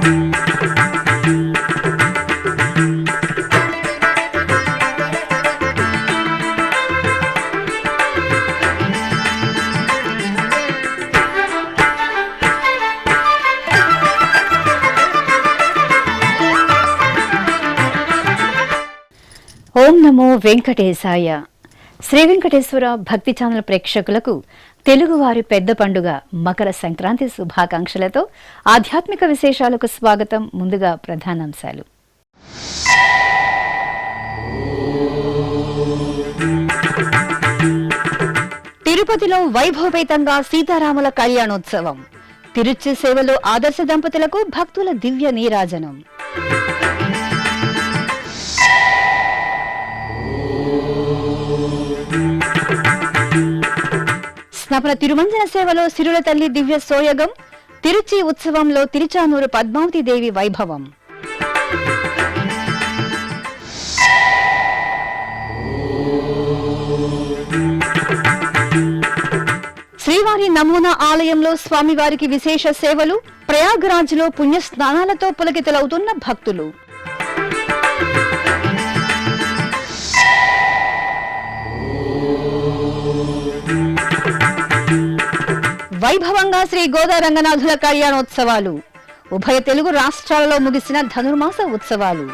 ఓం నమో వెంకటేశాయ. శ్రీ వెంకటేశ్వర భక్తి ఛానల్ ప్రేక్షకులకు తెలుగువారి పెద్ద పండుగ మకర సంక్రాంతి శుభాకాంక్షలతో ఆధ్యాత్మిక విశేషాలకు స్వాగతం. ముందుగా ప్రధానాంశాలు. తిరుపతిలో వైభవపేతంగా సీతారాముల కళ్యాణోత్సవం. తిరుచి సేవలో ఆదర్శ దంపతులకు భక్తుల దివ్య నీరాజనం. స్నపన తిరుమంజన సేవలో సిరుల తల్లి దివ్య సోయగం. తిరుచి ఉత్సవంలో తిరుచానూరు పద్మావతి దేవి వైభవం. శ్రీవారి నమూనా ఆలయంలో స్వామివారికి విశేష సేవలు. ప్రయాగ్రాజ్లో పుణ్య స్నానాలతో పులకితులవుతున్న భక్తులు. వైభవంగా శ్రీ గోదా రంగనాథుల కళ్యాణోత్సవాలు. ఉభయ తెలుగు రాష్ట్రాలలో ముగిసిన ధనుర్మాస ఉత్సవాలు.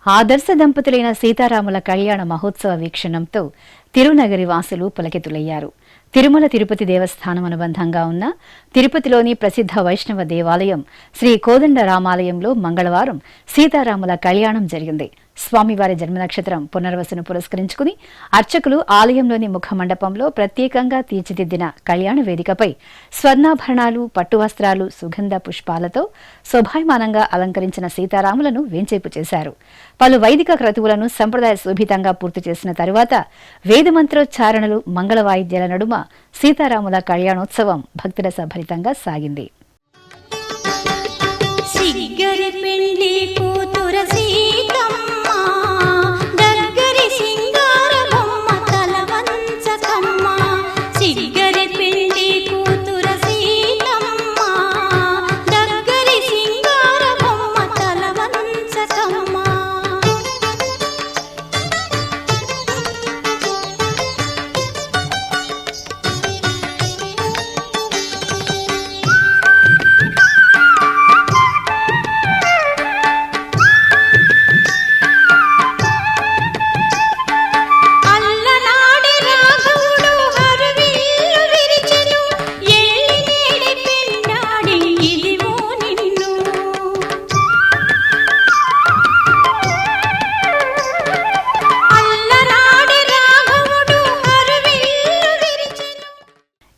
ఆదర్శ దంపతులైన సీతారాముల కళ్యాణ మహోత్సవ వీక్షణంతో తిరునగరి వాసులు పులకితులయ్యారు. తిరుమల తిరుపతి దేవస్థానం అనుబంధంగా ఉన్న తిరుపతిలోని ప్రసిద్ధ వైష్ణవ దేవాలయం శ్రీ కోదండ రామాలయంలో మంగళవారం సీతారాముల కళ్యాణం జరిగింది. స్వామివారి జన్మ నక్షత్రం పునర్వసును పురస్కరించుకుని అర్చకులు ఆలయంలోని ముఖ మండపంలో ప్రత్యేకంగా తీర్చిదిద్దిన కళ్యాణ వేదికపై స్వర్ణాభరణాలు, పట్టు వస్త్రాలు, సుగంధ పుష్పాలతో శోభాయమానంగా అలంకరించిన సీతారాములను వేంచేపు చేశారు. పలు వైదిక క్రతువులను సంప్రదాయ శోభితంగా పూర్తి చేసిన తరువాత వేదమంత్రోచ్చారణలు, మంగళ వాయిద్యాల నడుమ సీతారాముల కళ్యాణోత్సవం భక్తుల భరితంగా సాగింది.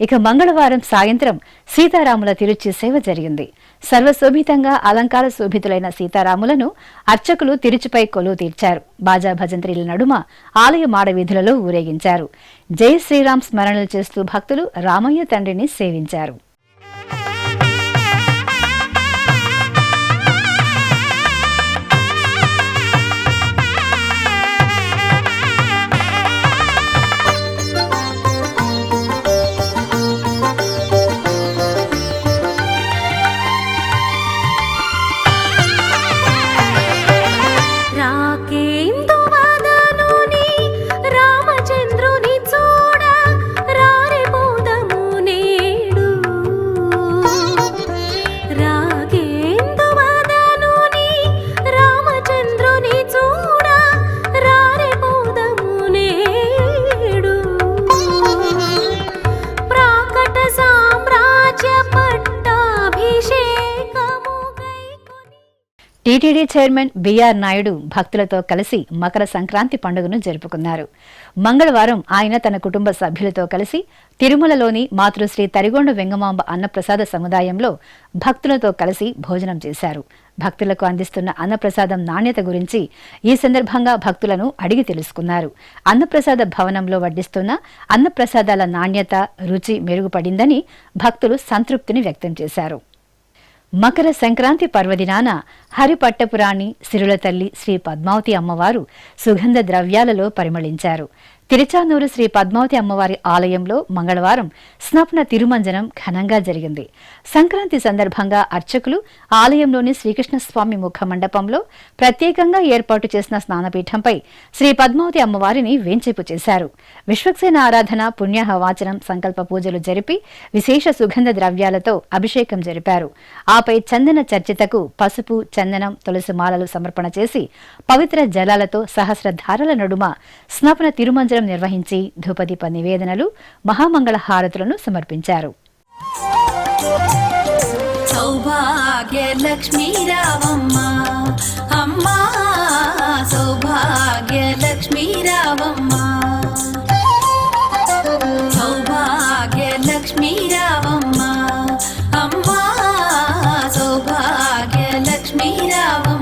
ఇక మంగళవారం సాయంత్రం సీతారాముల తిరుచి సేవ జరిగింది. సర్వశోభితంగా అలంకార శోభితులైన సీతారాములను అర్చకులు తిరుచిపై కొలువు తీర్చారు. బాజా భజంత్రీల నడుమ ఆలయ మాడవీధులలో ఊరేగించారు. జై శ్రీరామ్ స్మరణలు చేస్తూ భక్తులు రామయ్య తండ్రిని సేవించారు. టీటీడీ చైర్మన్ బిఆర్ నాయుడు భక్తులతో కలిసి మకర సంక్రాంతి పండుగను జరుపుకున్నారు. మంగళవారం ఆయన తన కుటుంబ సభ్యులతో కలిసి తిరుమలలోని మాతృశ్రీ తరిగొండ వెంగమాంబ అన్నప్రసాద సముదాయంలో భక్తులతో కలిసి భోజనం చేశారు. భక్తులకు అందిస్తున్న అన్నప్రసాదం నాణ్యత గురించి ఈ సందర్భంగా భక్తులను అడిగి తెలుసుకున్నారు. అన్నప్రసాద భవనంలో వడ్డిస్తున్న అన్నప్రసాదాల నాణ్యత, రుచి మెరుగుపడిందని భక్తులు సంతృప్తిని వ్యక్తం చేశారు. మకర సంక్రాంతి పర్వదినాన హరిపట్టపురాణి సిరుల తల్లి శ్రీ పద్మావతి అమ్మవారు సుగంధ ద్రవ్యాలలో పరిమళించారు. తిరుచానూరు శ్రీ పద్మావతి అమ్మవారి ఆలయంలో మంగళవారం స్నపన తిరుమంజనం ఘనంగా జరిగింది. సంక్రాంతి సందర్భంగా అర్చకులు ఆలయంలోని శ్రీకృష్ణస్వామి ముఖ మండపంలో ప్రత్యేకంగా ఏర్పాటు చేసిన స్నానపీఠంపై శ్రీ పద్మావతి అమ్మవారిని వేంచేపు చేశారు. విశ్వక్సేన ఆరాధన, పుణ్యాహవాచనం, సంకల్ప పూజలు జరిపి విశేష సుగంధ ద్రవ్యాలతో అభిషేకం జరిపారు. ఆపై చందన చర్చితకు పసుపు, చందనం, తులసి మాలలు సమర్పణ చేసి పవిత్ర జలాలతో సహస్రధారల నడుమ స్నపన తిరుమంజనం నిర్వహించి ధూపదీప నివేదనలు, మహామంగళ హారతులను సమర్పించారు. సౌభాగ్యలక్ష్మీ రావమ్మ అమ్మా, సౌభాగ్యలక్ష్మీ రావమ్మ, సౌభాగ్యలక్ష్మీ రావమ్మ అమ్మా, సౌభాగ్యలక్ష్మీ రావమ్మ.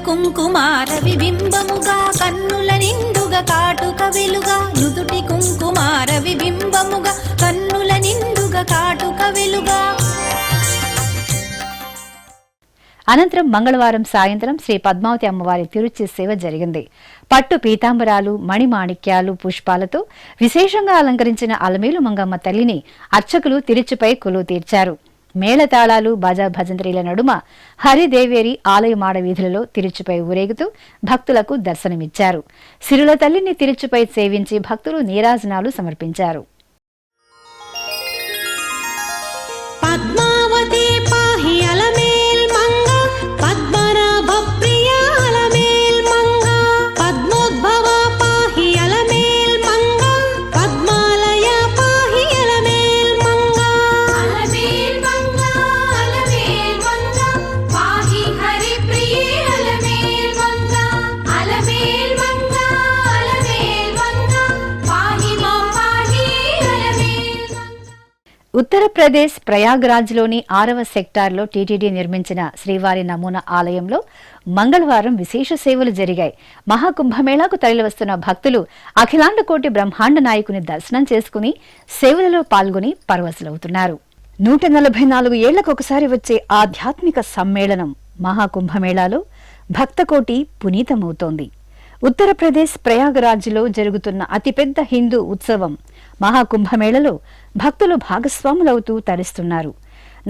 కుంకుమార విబింబముగా కన్నుల నిండుగా కాటుక వెలుగా, నుదుటి కుంకుమార విబింబముగా కన్నుల నిండుగా కాటుక వెలుగా. అనంతరం మంగళవారం సాయంత్రం శ్రీ పద్మావతి అమ్మవారి తిరుచి సేవ జరిగింది. పట్టు పీతాంబరాలు, మణిమాణిక్యాలు, పుష్పాలతో విశేషంగా అలంకరించిన అలమేలు మంగమ్మ తల్లిని అర్చకులు తిరుచిపై కొలువు తీర్చారు. మేళతాళాలు, బాజా భజంత్రీల నడుమ హరిదేవేరి ఆలయ మాడ వీధులలో తిరుచిపై ఊరేగుతూ భక్తులకు దర్శనమిచ్చారు. సిరుల తల్లిని తిరుచిపై సేవించి భక్తులు నీరాజనాలు సమర్పించారు. పద్మావతి పాహి అలమేల్ మంగ, పద్మనాభ ప్రియ అలమేల్ మంగ, పద్మోద్భవ పాహి అలమేల్ మంగ, పద్మాలయ పాహి అలమేల్ మంగ, అలమేల్ మంగ, అలమేల్ మంగ పాహి హరి ప్రియ అలమేల్ మంగ, అలమేల్ మంగ, అలమేల్ మంగ పాహి మా పాహి అలమేల్ మంగ. ఉత్తరప్రదేశ్ ప్రయాగ్రాజ్లోని 6వ సెక్టార్లో టీటీడీ నిర్మించిన శ్రీవారి నమూనా ఆలయంలో మంగళవారం విశేష సేవలు జరిగాయి. మహాకుంభమేళాకు తరలివస్తున్న భక్తులు అఖిలాండ కోటి బ్రహ్మాండ నాయకుని దర్శనం చేసుకుని సేవలలో పాల్గొని పరవశులవుతున్నారు. 144 ఏళ్లకొకసారి వచ్చే ఆధ్యాత్మిక సమ్మేళనం మహాకుంభమేళాలో భక్తకోటి పునీతమవుతోంది. ఉత్తరప్రదేశ్ ప్రయాగరాజ్లో జరుగుతున్న అతిపెద్ద హిందూ ఉత్సవం మహాకుంభమేళలో భక్తులు భాగస్వాములవుతూ తరిస్తున్నారు.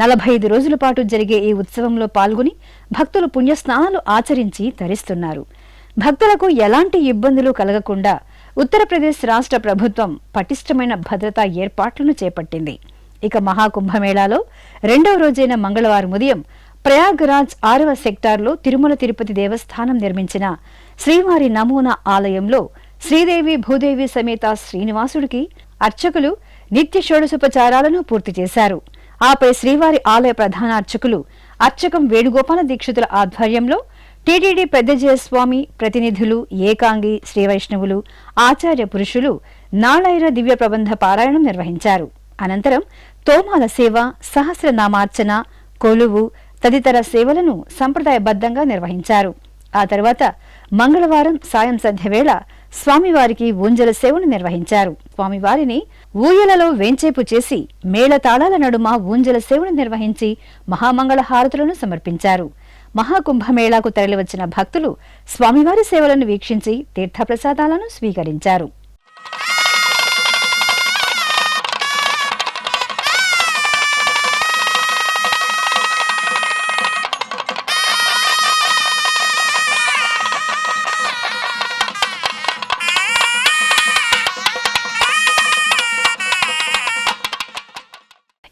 45 రోజుల పాటు జరిగే ఈ ఉత్సవంలో పాల్గొని భక్తులు పుణ్యస్నానాలు ఆచరించి తరిస్తున్నారు. భక్తులకు ఎలాంటి ఇబ్బందులు కలగకుండా ఉత్తరప్రదేశ్ రాష్ట్ర ప్రభుత్వం పటిష్టమైన భద్రతా ఏర్పాట్లను చేపట్టింది. ఇక మహాకుంభమేళాలో 2వ రోజైన మంగళవారం ఉదయం ప్రయాగరాజ్ 6వ సెక్టార్లో తిరుమల తిరుపతి దేవస్థానం నిర్మించిన శ్రీవారి నమూనా ఆలయంలో శ్రీదేవి భూదేవి సమేత శ్రీనివాసుడికి అర్చకులు నిత్య షోడశోపచారాలను పూర్తి చేశారు. ఆపై శ్రీవారి ఆలయ ప్రధాన అర్చకులు అర్చకం వేణుగోపాల దీక్షితుల ఆధ్వర్యంలో టీటీడీ పెద్దజయస్వామి ప్రతినిధులు, ఏకాంగి, శ్రీవైష్ణవులు, ఆచార్య పురుషులు నాళైర దివ్య ప్రబంధ పారాయణం నిర్వహించారు. అనంతరం తోమాల సేవ, సహస్రనామార్చన, కొలువు తదితర సేవలను సంప్రదాయబద్ధంగా నిర్వహించారు. ఆ తర్వాత మంగళవారం సాయం సంధ్య వేళ స్వామివారికి ఊంజల సేవను నిర్వహించారు. స్వామివారిని ఊయలలో వేంచేపు చేసి మేళతాళాల నడుమ ఊంజల సేవను నిర్వహించి మహామంగళ హారతులను సమర్పించారు. మహాకుంభమేళాకు తరలివచ్చిన భక్తులు స్వామివారి సేవలను వీక్షించి తీర్థప్రసాదాలను స్వీకరించారు.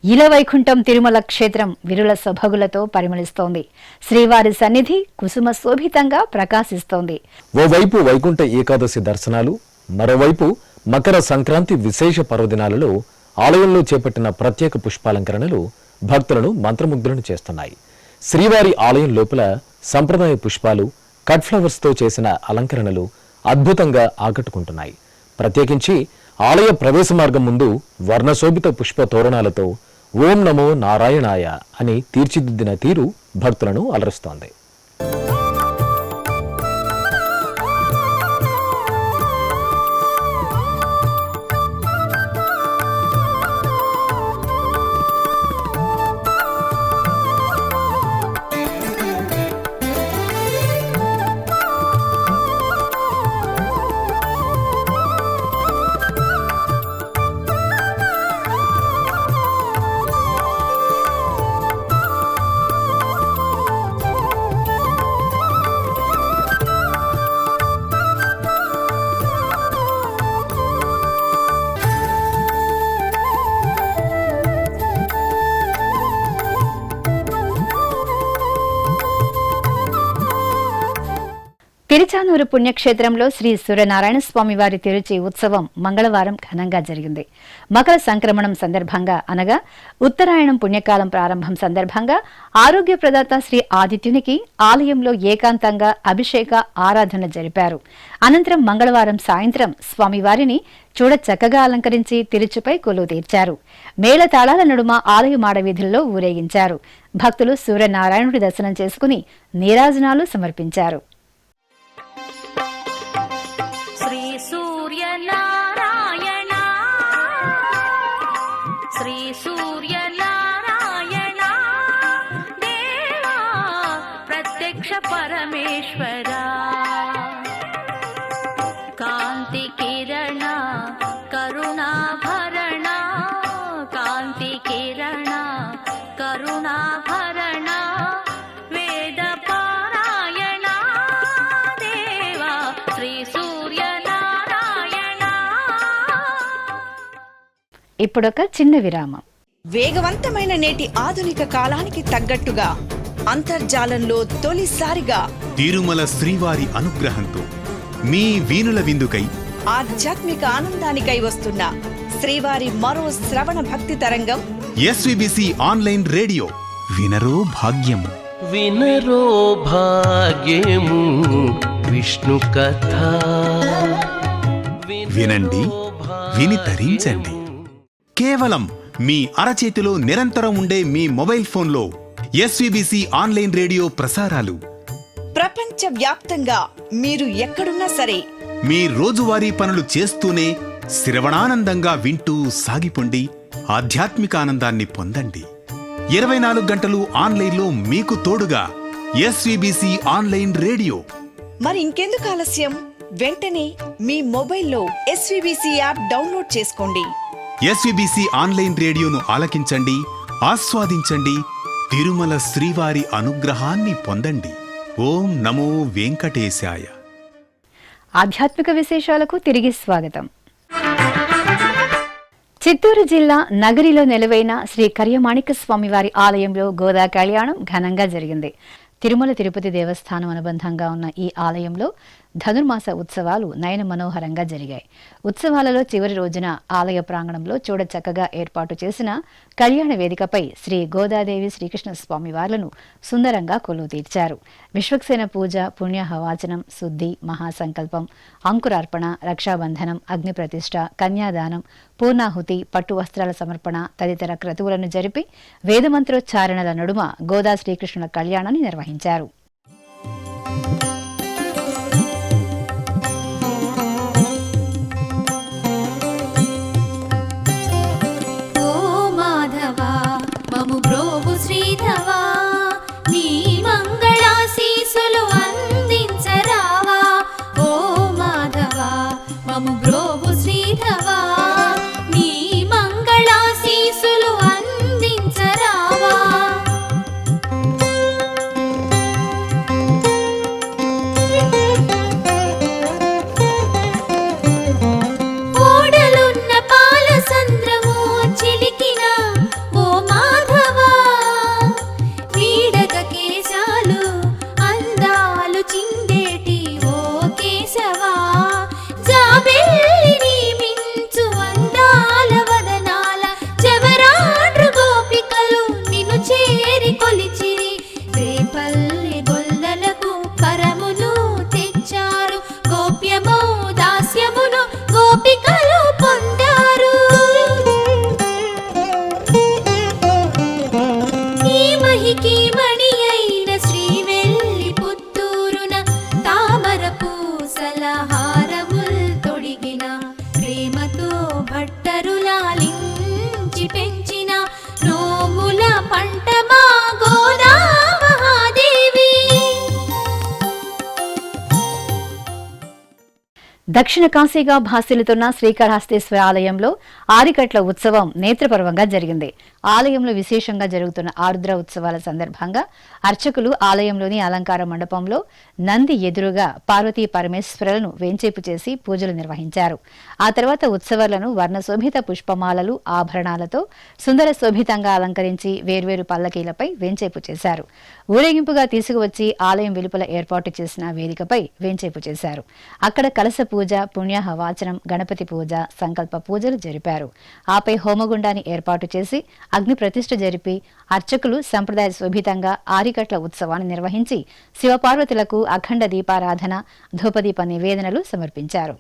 ఇలవైకుంఠం తిరుమల క్షేత్రం విరుల సొభగులతో పరిమళిస్తోంది. శ్రీవారి సన్నిధి కుసుమ శోభితంగా ప్రకాశిస్తోంది. ఓవైపు వైకుంఠ ఏకాదశి దర్శనాలు, మరోవైపు మకర సంక్రాంతి విశేష పర్వదినాలలో ఆలయంలో చేపట్టిన ప్రత్యేక పుష్పాలంకరణలు భక్తులను మంత్రముగ్ధులను చేస్తున్నాయి. శ్రీవారి ఆలయం లోపల సంప్రదాయ పుష్పాలు, కట్ ఫ్లవర్స్ తో చేసిన అలంకరణలు అద్భుతంగా ఆకట్టుకుంటున్నాయి. ప్రత్యేకించి ఆలయ ప్రవేశ మార్గం ముందు వర్ణశోభిత పుష్ప తోరణాలతో ఓం నమో నారాయణాయ అని తీర్చిదిద్దిన తీరు భక్తులను అలరిస్తోంది. తిరుచానూరు పుణ్యక్షేత్రంలో శ్రీ సూర్యనారాయణ స్వామి వారి తిరుచి ఉత్సవం మంగళవారం ఘనంగా జరిగింది. మకర సంక్రమణం సందర్భంగా అనగా ఉత్తరాయణం పుణ్యకాలం ప్రారంభం సందర్భంగా ఆరోగ్య ప్రదాత శ్రీ ఆదిత్యునికి ఆలయంలో ఏకాంతంగా అభిషేక ఆరాధన జరిపారు. అనంతరం మంగళవారం సాయంత్రం స్వామివారిని చూడచక్కగా అలంకరించి తిరుచుపై కొలువు తీర్చారు. మేళతాళాల నడుమ ఆలయ మాడవీధుల్లో ఊరేగించారు. భక్తులు సూర్యనారాయణుడి దర్శనం చేసుకుని నీరాజనాలు సమర్పించారు. శ్రీ సూర్యనారాయణ శ్రీ సూర్యనారాయణ దేవా ప్రత్యక్ష పరమేశ్వర కాంతి కిరణ కరుణాభరణ కాంతి కిరణ కరుణాభరణ వేద పారాయణ దేవా శ్రీ సూర్యనారాయణ. ఇప్పుడొక చిన్న విరామం. వేగవంతమైన నేటి ఆధునిక కాలానికి తగ్గట్టుగా అంతర్జాలంలో తొలిసారిగా తిరుమల శ్రీవారి అనుగ్రహంతో మీ వీనుల విందుకై ఆధ్యాత్మిక ఆనందానికై వస్తున్న శ్రీవారి మరో శ్రవణ భక్తి తరంగం ఎస్విబిసి ఆన్లైన్ రేడియో వినరో భాగ్యము. వినరో భాగ్యము విష్ణు కథ వినండి, విని తరించండి. కేవలం మీ అరచేతిలో నిరంతరం ఉండే మీ మొబైల్ ఫోన్లో ఎస్విబిసి ఆన్లైన్ రేడియో ప్రసారాలు ప్రపంచ వ్యాప్తంగా మీరు ఎక్కడున్నా సరే మీ రోజువారీ పనులు చేస్తూనే శ్రవణానందంగా వింటూ సాగిపోండి, ఆధ్యాత్మిక ఆనందాన్ని పొందండి. 24 గంటలు ఆన్లైన్లో మీకు తోడుగా ఎస్విబిసి ఆన్లైన్ రేడియో. మరి ఇంకెందుకు ఆలస్యం? వెంటనే మీ మొబైల్లో ఎస్విబిసి యాప్ డౌన్లోడ్ చేసుకోండి. ఎస్విబిసి ఆన్లైన్ రేడియోను ఆలకించండి, ఆస్వాదించండి, తిరుమల శ్రీవారి అనుగ్రహాన్ని పొందండి. ఓం నమో వెంకటేశాయ. ఆధ్యాత్మిక విశేషాలకు తిరిగి స్వాగతం. చిత్తూరు జిల్లా నగరిలో నెలవైన శ్రీ కర్యమాణిక్య స్వామివారి ఆలయంలో గోదా కళ్యాణం ఘనంగా జరిగింది. తిరుమల తిరుపతి దేవస్థానం అనుబంధంగా ఉన్న ఈ ఆలయంలో ధనుర్మాస ఉత్సవాలు నయన మనోహరంగా జరిగాయి. ఉత్సవాలలో చివరి రోజున ఆలయ ప్రాంగణంలో చూడచక్కగా ఏర్పాటు చేసిన కళ్యాణ వేదికపై శ్రీ గోదాదేవి శ్రీకృష్ణ స్వామి వార్లను సుందరంగా కొలువు తీర్చారు. విశ్వక్సేన పూజ, పుణ్యహవాచనం, శుద్ధి, మహాసంకల్పం, అంకురార్పణ, రక్షాబంధనం, అగ్ని ప్రతిష్ఠ, కన్యాదానం, పూర్ణాహుతి, పట్టు వస్త్రాల సమర్పణ తదితర క్రతువులను జరిపి వేదమంత్రోచ్చారణల నడుమ గోదా శ్రీకృష్ణుల కళ్యాణాన్ని నిర్వహించారు. దక్షిణ కాశీగా భాసిల్లుతున్న శ్రీకాళహస్తీశ్వర ఆలయంలో ఆరికట్ల ఉత్సవం నేత్రపర్వంగా జరిగింది. ఆలయంలో విశేషంగా జరుగుతున్న ఆరుద్ర ఉత్సవాల సందర్భంగా అర్చకులు ఆలయంలోని అలంకార మండపంలో నంది ఎదురుగా పార్వతీ పరమేశ్వరులను వేంచేపు చేసి పూజలు నిర్వహించారు. ఆ తర్వాత ఉత్సవాలను వర్ణశోభిత పుష్పమాలలు, ఆభరణాలతో సుందర శోభితంగా అలంకరించి వేర్వేరు పల్లకీలపై వేంచేపు చేశారు. ఊరేగింపుగా తీసుకువచ్చి ఆలయం వెలుపల ఏర్పాటు చేసిన వేదికపై వేంచేపు చేశారు. అక్కడ కలశ పూజ, పుణ్యాహ వాచనం, గణపతి పూజ, సంకల్ప పూజలు జరిపారు. ఆపై హోమగుండాన్ని ఏర్పాటు చేసి అగ్ని ప్రతిష్ఠ జరిపి అర్చకులు సంప్రదాయ శోభితంగా ఆరికట్ల ఉత్సవాన్ని నిర్వహించి శివపార్వతులకు అఖండ దీపారాధన, ధూపదీప నివేదనలు సమర్పించారు.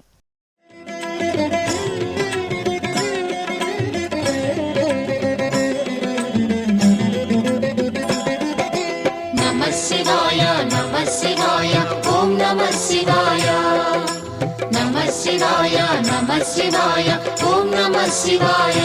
నమః శివాయ నమః శివాయ ఓం నమః శివాయ నమః శివాయ నమః శివాయ ఓం నమః శివాయ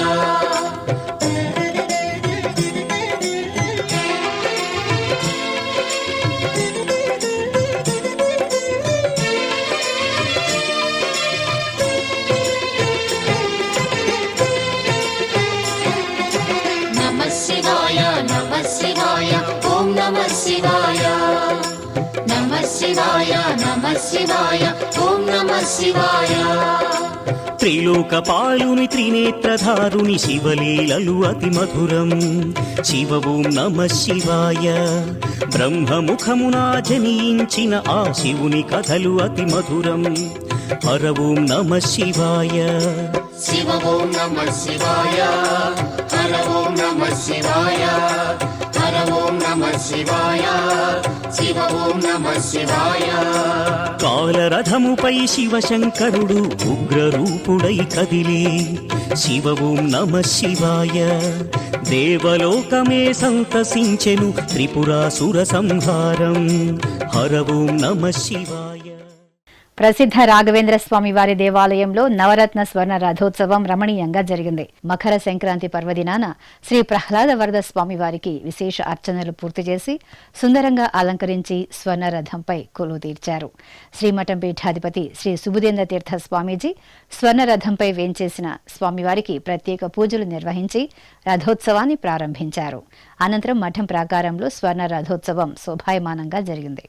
నమః శివాయ నమః శివాయ ఓం నమః శివాయ నమః శివాయ నమః శివాయ ఓం నమః శివాయ త్రిలోకపాలుని త్రినేత్రధారుని శివలీలలు అతి మధురం. శివ ఓం నమః శివాయ. బ్రహ్మముఖమున జనించిన ఆ శివుని కథలు అతి మధురం. హర ఓం నమః శివాయ. శివ ఓం నమః శివాయ హర ఓం నమః శివాయ హర ఓం నమః శివాయ శివ ఓం నమః శివాయ కాలరథముపై శివశంకరుడు ఉగ్రరూపుడై కదిలి శివ ఓం నమః శివాయ. దేవలోకమే సంతసించెను త్రిపురాసుర సంహారం. హర ఓం నమః శివాయ. ప్రసిద్ధ రాఘవేంద్ర స్వామి వారి దేవాలయంలో నవరత్న స్వర్ణ రథోత్సవం రమణీయంగా జరిగింది. మకర సంక్రాంతి పర్వదినాన శ్రీ ప్రహ్లాద వరద స్వామి వారికి విశేష అర్చనలు పూర్తి చేసి సుందరంగా అలంకరించి స్వర్ణ రథంపై కొలువు తీర్చారు. శ్రీమఠం పీఠాధిపతి శ్రీ సుబుధేంద్ర తీర్థ స్వామీజీ స్వర్ణ రథంపై వేంచేసిన స్వామివారికి ప్రత్యేక పూజలు నిర్వహించి రథోత్సవాన్ని ప్రారంభించారు. అనంతరం మఠం ప్రాకారంలో స్వర్ణ రథోత్సవం శోభాయమానంగా జరిగింది.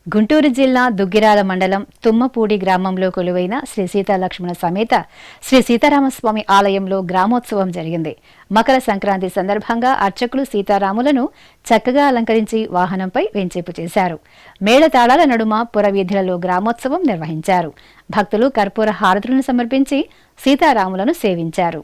గుంటూరు జిల్లా దుగ్గిరాల మండలం తుమ్మపూడి గ్రామంలో కొలువైన శ్రీ సీతాలక్ష్మణ సమేత శ్రీ సీతారామస్వామి ఆలయంలో గ్రామోత్సవం జరిగింది. మకర సంక్రాంతి సందర్భంగా అర్చకులు సీతారాములను చక్కగా అలంకరించి వాహనంపై వేంచేపు చేశారు. మేళతాళాల నడుమ పురవీధులలో గ్రామోత్సవం నిర్వహించారు. భక్తులు కర్పూర హారతులను సమర్పించి సీతారాములను సేవించారు.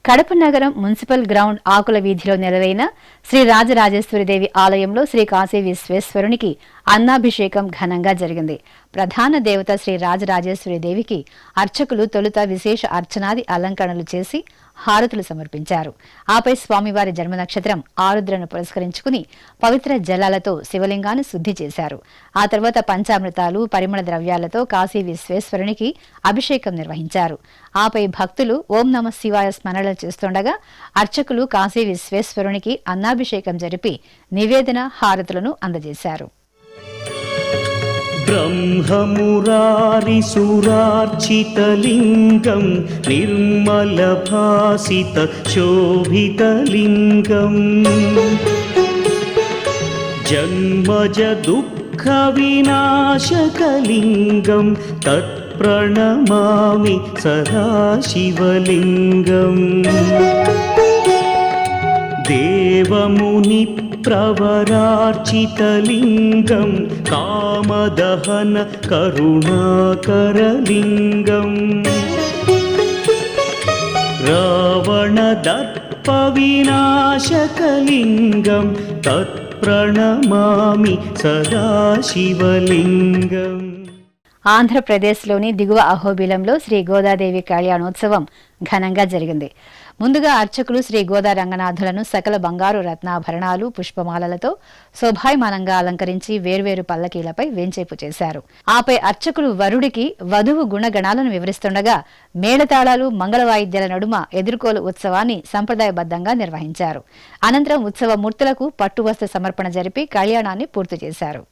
కడప నగరం మున్సిపల్ గ్రౌండ్ ఆకుల వీధిలో నెలవైన శ్రీ రాజరాజేశ్వరిదేవి ఆలయంలో శ్రీ కాశీ విశ్వేశ్వరునికి అన్నాభిషేకం ఘనంగా జరిగింది. ప్రధాన దేవత శ్రీ రాజరాజేశ్వరిదేవికి అర్చకులు తొలుత విశేష అర్చనాది అలంకరణలు చేసి హారతులు సమర్పించారు. ఆపై స్వామివారి జన్మ నక్షత్రం ఆరుద్రను పురస్కరించుకుని పవిత్ర జలాలతో శివలింగాన్ని శుద్ధి చేశారు. ఆ తర్వాత పంచామృతాలు, పరిమళ ద్రవ్యాలతో కాశీ విశ్వేశ్వరునికి అభిషేకం నిర్వహించారు. ఆపై భక్తులు ఓం నమః శివాయ స్మరణలు చేస్తుండగా అర్చకులు కాశీ విశ్వేశ్వరునికి అన్నాభిషేకం జరిపి నివేదన హారతులను అందజేశారు. బ్రహ్మమురారి సురార్చితలింగం నిర్మలభాసిత శోభితలింగం జన్మజ దుఃఖ వినాశకలింగం తత్ప్రణమామి సదాశివలింగం దేవముని ప్రవరార్చితలింగం కామదహన కరుణాకరలింగం రావణదర్ప వినాశకలింగం తత్ప్రణమామి సదాశివలింగం. ఆంధ్రప్రదేశ్లోని దిగువ అహోబిలంలో శ్రీ గోదాదేవి కళ్యాణోత్సవం ఘనంగా జరిగింది. ముందుగా అర్చకులు శ్రీ గోదా రంగనాథులను సకల బంగారు రత్నాభరణాలు పుష్పమాలలతో శోభాయమానంగా అలంకరించి వేర్వేరు పల్లకీలపై వేంచేపు చేశారు. ఆపై అర్చకులు వరుడికి వధువు గుణగణాలను వివరిస్తుండగా మేళతాళాలు మంగళ వాయిద్యాల నడుమ ఎదుర్కోలు ఉత్సవాన్ని సంప్రదాయబద్ధంగా నిర్వహించారు. అనంతరం ఉత్సవ మూర్తులకు పట్టువస్త్ర సమర్పణ జరిపి కళ్యాణాన్ని పూర్తి చేశారు.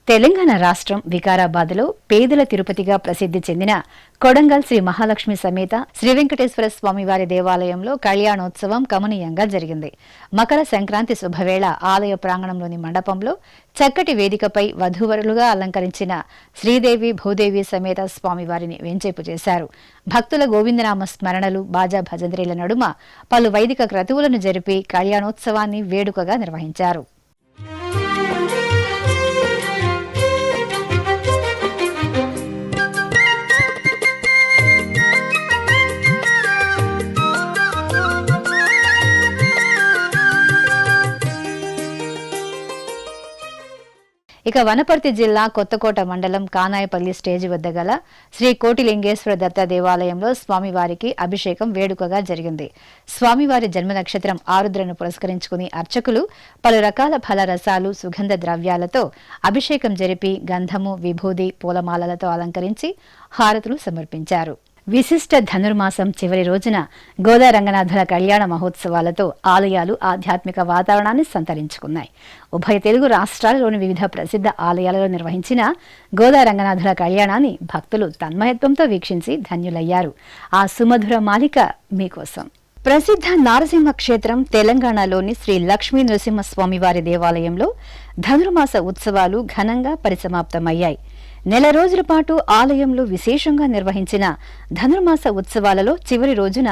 తెలంగాణ రాష్ట్రం వికారాబాద్లో పేదల తిరుపతిగా ప్రసిద్ధి చెందిన కొడంగల్ శ్రీ మహాలక్ష్మి సమేత శ్రీ వెంకటేశ్వర స్వామివారి దేవాలయంలో కళ్యాణోత్సవం కమనీయంగా జరిగింది. మకర సంక్రాంతి శుభవేళ ఆలయ ప్రాంగణంలోని మండపంలో చక్కటి వేదికపై వధూవరులుగా అలంకరించిన శ్రీదేవి భూదేవి సమేత స్వామివారిని వేంచేపు చేశారు. భక్తుల గోవిందనామ స్మరణలు బాజా భజంత్రీల నడుమ పలు వైదిక క్రతువులను జరిపి కళ్యాణోత్సవాన్ని వేడుకగా నిర్వహించారు. ఇక వనపర్తి జిల్లా కొత్తకోట మండలం కానాయపల్లి స్టేజి వద్ద గల శ్రీ కోటిలింగేశ్వర దత్త దేవాలయంలో స్వామివారికి అభిషేకం వేడుకగా జరిగింది. స్వామివారి జన్మ నక్షత్రం ఆరుద్రను పురస్కరించుకుని అర్చకులు పలు రకాల ఫల రసాలు సుగంధ ద్రవ్యాలతో అభిషేకం జరిపి గంధము విభూది పూలమాలలతో అలంకరించి హారతులు సమర్పించారు. విశిష్ట ధనుర్మాసం చివరి రోజున గోదా రంగనాథుల కళ్యాణ మహోత్సవాలతో ఆలయాలు ఆధ్యాత్మిక వాతావరణాన్ని సంతరించుకున్నాయి. ఉభయ తెలుగు రాష్ట్రాలలోని వివిధ ప్రసిద్ధ ఆలయాలలో నిర్వహించిన గోదా రంగనాథుల కళ్యాణాన్ని భక్తులు తన్మయత్వంతో వీక్షించి ధన్యులయ్యారు. ఆ సుమధుర మాలిక మీకోసం. ప్రసిద్ధ నారసింహ క్షేత్రం తెలంగాణలోని శ్రీ లక్ష్మీ నరసింహస్వామివారి దేవాలయంలో ధనుర్మాస ఉత్సవాలు ఘనంగా పరిసమాప్తమయ్యాయి. నెల రోజుల పాటు ఆలయంలో విశేషంగా నిర్వహించిన ధనుర్మాస ఉత్సవాలలో చివరి రోజున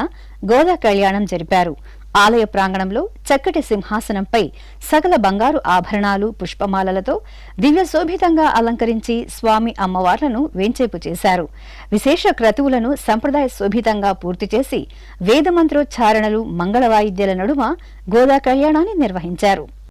గోదా కళ్యాణం జరిపారు. ఆలయ ప్రాంగణంలో చక్కటి సింహాసనంపై సకల బంగారు ఆభరణాలు పుష్పమాలలతో దివ్య శోభితంగా అలంకరించి స్వామి అమ్మవార్లను వేంచేపు చేశారు. విశేష క్రతువులను సంప్రదాయ శోభితంగా పూర్తి చేసి వేదమంత్రోచ్చారణలు మంగళ వాయిద్యాల నడుమ గోదా కళ్యాణాన్ని నిర్వహించారు.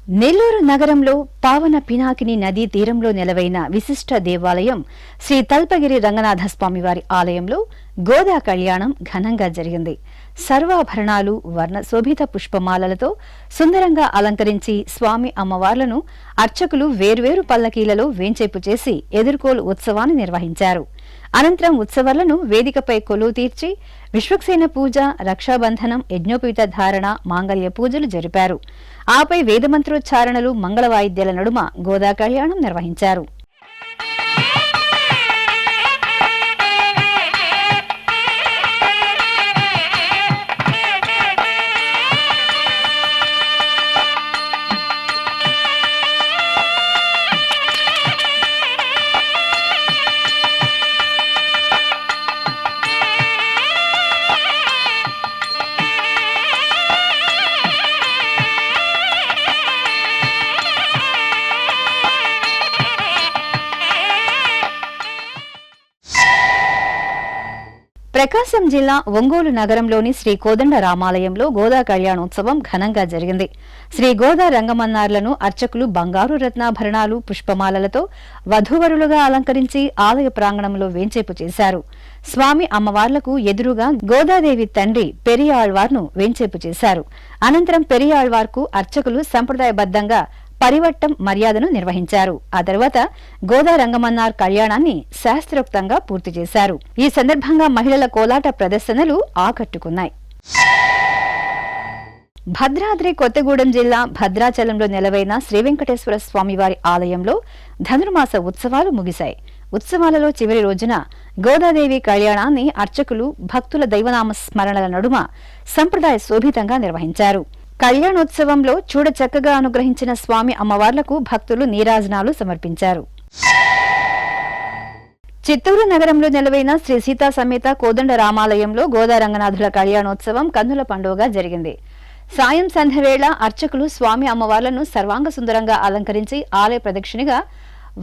నెల్లూరు నగరంలో పావన పినాకిని నదీ తీరంలో నెలవైన విశిష్ట దేవాలయం శ్రీ తల్పగిరి రంగనాథ స్వామివారి ఆలయంలో గోదా కళ్యాణం ఘనంగా జరిగింది. సర్వాభరణాలు వర్ణ శోభిత పుష్పమాలలతో సుందరంగా అలంకరించి స్వామి అమ్మవార్లను అర్చకులు వేర్వేరు పల్లకీలలో వేంచేపు చేసి ఎదుర్కోలు ఉత్సవాన్ని నిర్వహించారు. అనంతరం ఉత్సవాలను వేదికపై కొలువు తీర్చి విశ్వక్సేన పూజ, రక్షాబంధనం, యజ్ఞోపవీత ధారణ, మాంగళ్య పూజలు జరిపారు. ఆపై వేదమంత్రోచ్చారణలు మంగళ వాయిద్యాల నడుమ గోదా కళ్యాణం నిర్వహించారు. ప్రకాశం జిల్లా ఒంగోలు నగరంలోని శ్రీ కోదండ రామాలయంలో గోదా కళ్యాణోత్సవం ఘనంగా జరిగింది. శ్రీ గోదా రంగమన్నార్లను అర్చకులు బంగారు రత్నాభరణాలు పుష్పమాలలతో వధూవరులుగా అలంకరించి ఆలయ ప్రాంగణంలో వేంచేపు చేశారు. స్వామి అమ్మవార్లకు ఎదురుగా గోదాదేవి తండ్రి పెరియాళ్వార్ను వేంచేపు చేశారు. అనంతరం పెరియాళ్వార్కు అర్చకులు సంప్రదాయబద్ధంగా పరివట్టం మర్యాదను నిర్వహించారు. ఆ తర్వాత గోదా రంగమన్నార్ కళ్యాణాన్ని శాస్త్రోక్తంగా పూర్తి చేశారు. ఈ సందర్భంగా మహిళల కోలాట ప్రదర్శనలు ఆకట్టుకున్నాయి. భద్రాద్రి కొత్తగూడెం జిల్లా భద్రాచలంలో నెలవైన శ్రీ వెంకటేశ్వర స్వామివారి ఆలయంలో ధనుర్మాస ఉత్సవాలు ముగిశాయి. ఉత్సవాలలో చివరి రోజున గోదాదేవి కళ్యాణాన్ని అర్చకులు భక్తుల దైవనామ స్మరణల నడుమ సంప్రదాయ శోభితంగా నిర్వహించారు. కళ్యాణోత్సవంలో చూడ చక్కగా అనుగ్రహించిన స్వామి అమ్మవార్లకు భక్తులు నీరాజనాలు సమర్పించారు. చిత్తూరు నగరంలో నెలవైన శ్రీ సీతా సమేత కోదండ రామాలయంలో గోదా రంగనాథుల కళ్యాణోత్సవం కన్నుల పండుగగా జరిగింది. సాయం సంధ్యవేళ అర్చకులు స్వామి అమ్మవార్లను సర్వాంగ సుందరంగా అలంకరించి ఆలయ ప్రదక్షిణగా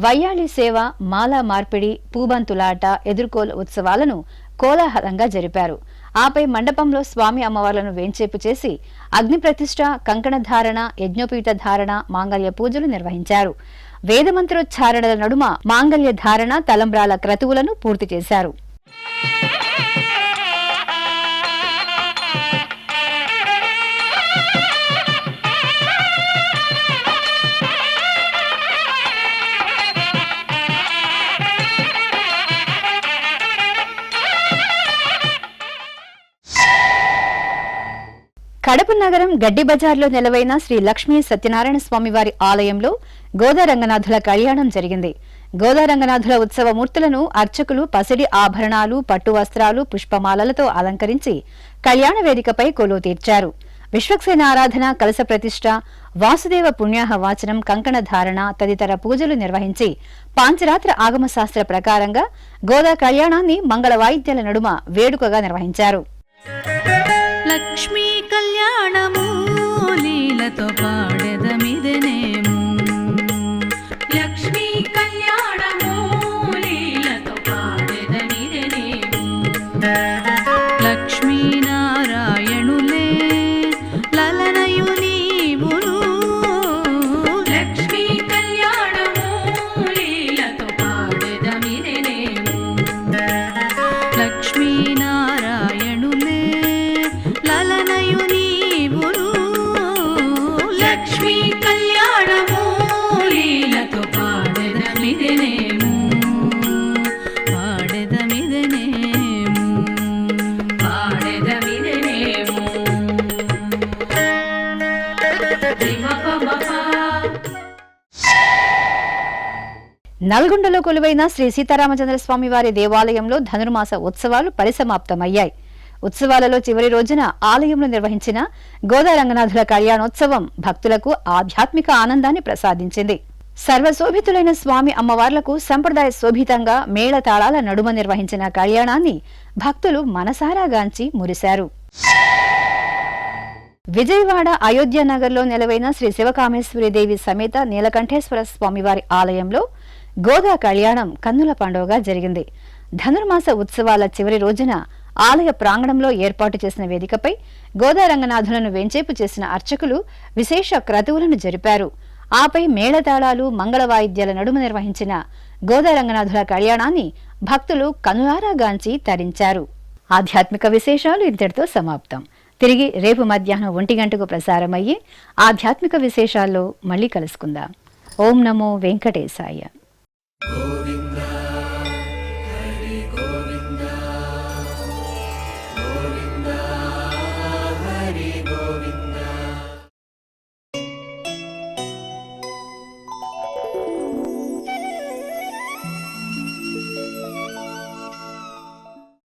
వయ్యాళి సేవ, మాలా మార్పిడి, పూబంతులాట, ఎదుర్కోలు ఉత్సవాలను కోలాహలంగా జరిపారు. ఆపై మండపంలో స్వామి అమ్మవార్లను వేంచేపు చేసి అగ్ని ప్రతిష్ఠ, కంకణ ధారణ, యజ్ఞోపీఠ ధారణ, మాంగళ్య పూజలు నిర్వహించారు. వేదమంత్రోచ్చారణల నడుమ మాంగళ్య ధారణ, తలంబ్రాల క్రతువులను పూర్తి చేశారు. కడప నగరం గడ్డి బజార్లో నెలవైన శ్రీ లక్ష్మీ సత్యనారాయణ స్వామివారి ఆలయంలో గోదా రంగనాథుల కళ్యాణం జరిగింది. గోదా రంగనాథుల ఉత్సవ మూర్తులను అర్చకులు పసిడి ఆభరణాలు, పట్టు వస్త్రాలు, పుష్పమాలలతో అలంకరించి కళ్యాణ వేదికపై కొలువు తీర్చారు. విశ్వక్సేన ఆరాధన, కలశ ప్రతిష్ఠ, వాసుదేవ పుణ్యాహ వాచనం, కంకణ ధారణ తదితర పూజలు నిర్వహించి పాంచరాత్ర ఆగమ శాస్త్ర ప్రకారంగా గోదా కళ్యాణాన్ని మంగళ వాయిద్యాల నడుమ వేడుకగా నిర్వహించారు. లక్ష్మీ కళ్యాణము లీలతో పాడెదమిదనేము, లక్ష్మీ కళ్యాణము లీలతో పాడెదమిదనేము, లక్ష్మీనారాయణులే లలనయు నీవును, లక్ష్మీ కళ్యాణము లీలతో పాడెదమిదనేము, లక్ష్మీనారాయణులే లలనయు నీవును, లక్ష్మీ కళ్యాణము లీలతో పాడెదమిదనేము, పాడెదమిదనేము, పాడెదమిదనేము. నల్గొండలో కొలువైన శ్రీ సీతారామచంద్ర స్వామి వారి దేవాలయంలో ధనుర్మాస ఉత్సవాలు పరిసమాప్తమయ్యాయి. ఉత్సవాలలో చివరి రోజున ఆలయంలో నిర్వహించిన గోదా రంగనాథుల కళ్యాణోత్సవం భక్తులకు ఆధ్యాత్మిక ఆనందాన్ని ప్రసాదించింది. సర్వశోభితులైన స్వామి అమ్మవార్లకు సంప్రదాయ శోభితంగా మేళతాళాల నడుమ నిర్వహించిన కళ్యాణాన్ని భక్తులు మనసారా గాంచి మురిశారు. విజయవాడ అయోధ్య నగర్లో నెలవైన శ్రీ శివకామేశ్వరీదేవి సమేత నీలకంఠేశ్వర స్వామివారి ఆలయంలో గోదా కళ్యాణం కన్నుల పండుగగా జరిగింది. ధనుర్మాస ఉత్సవాల చివరి రోజున ఆలయ ప్రాంగణంలో ఏర్పాటు చేసిన వేదికపై గోదా రంగనాథులను వెంచేపు చేసిన అర్చకులు విశేష క్రతువులను జరిపారు. ఆపై మేళతాళాలు, మంగళ వాయిద్యాల నడుమ నిర్వహించిన గోదా రంగనాథుల కళ్యాణాన్ని భక్తులు కనులారా గాంచి తరించారు. ఆధ్యాత్మిక విశేషాలు ఇంతటితో సమాప్తం. తిరిగి రేపు మధ్యాహ్నం 1 గంటకు ప్రసారమయ్యే ఆధ్యాత్మిక విశేషాల్లో మళ్ళీ కలుసుకుందాం. ఓం నమో వెంకటేశాయ.